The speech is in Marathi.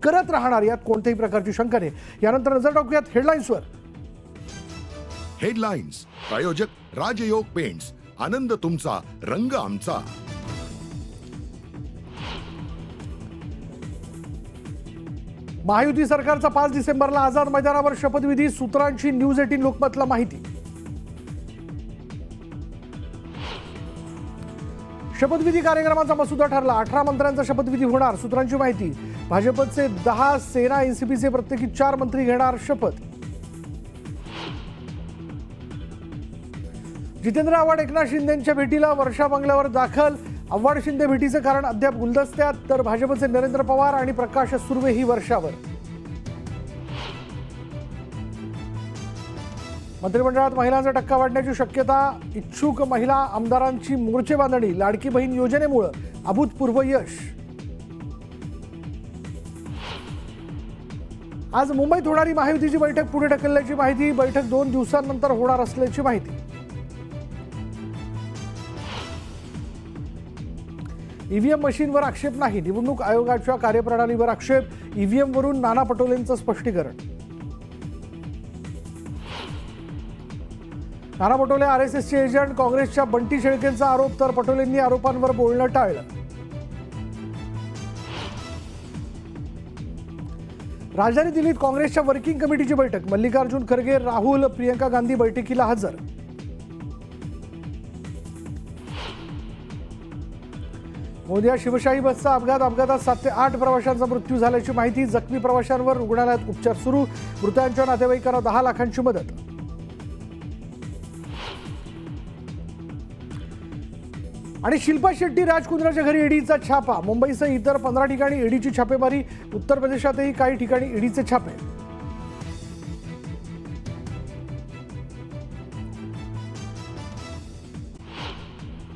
करत राहणार, यात कोणत्याही प्रकारची शंका नाही. यानंतर नजर टाकूयात हेडलाईन्सवर. हेडलाईन्स प्रायोजक राजयोग पेंट्स. आनंद तुमचा, रंग आमचा. महायुती सरकारचा 5 डिसेंबरला आझाद मैदानावर शपथविधी. सूत्रांची न्यूज 18 लोकमतला माहिती. शपथविधी कार्यक्रमाचा मसुदा ठरला. 18 मंत्र्यांचा शपथविधी होणार. सूत्रांची माहिती. भाजपचे 10, सेना एनसीपीचे प्रत्येकी 4 मंत्री घेणार शपथ. जितेंद्र आव्हाड एकनाथ शिंदेंच्या भेटीला वर्षा बंगल्यावर दाखल. आव्हाड शिंदे भेटीचं कारण अद्याप गुलदस्त्यात, तर भाजपचे नरेंद्र पवार आणि प्रकाश सुर्वे ही वर्षावर. मंत्रिमंडळात महिलांचा टक्का वाढण्याची शक्यता. इच्छुक महिला आमदारांची मोर्चे बांधणी. लाडकी बहीण योजनेमुळे अभूतपूर्व यश. आज मुंबईत होणारी महायुतीची बैठक पुढे ढकलल्याची माहिती. बैठक 2 दिवसांनंतर होणार असल्याची माहिती. ईव्हीएम मशीनवर आक्षेप नाही. निवडणूक आयोगाच्या कार्यप्रणालीवर आक्षेप. ईव्हीएमवरून नाना पटोलेंचं स्पष्टीकरण. नाना पटोले आरएसएसचे एजंट. काँग्रेसच्या बंटी शेळकेंचा आरोप, तर पटोलेंनी आरोपांवर बोलणं टाळलं. राजधानी दिल्लीत काँग्रेसच्या वर्किंग कमिटीची बैठक. मल्लिकार्जुन खरगे, राहुल, प्रियंका गांधी बैठकीला हजर. मोदिया शिवशाही बसचा अपघातात 7 ते 8 प्रवाशांचा मृत्यू झाल्याची माहिती. जखमी प्रवाशांवर रुग्णालयात उपचार सुरू. मृतांच्या नातेवाईकांना 10 लाखांची मदत. आणि शिल्पा शेट्टी राजकुंद्राच्या घरी ईडीचा छापा. मुंबईसह इतर 15 ठिकाणी ईडीची छापेमारी. उत्तर प्रदेशातही काही ठिकाणी ईडीचे छापे.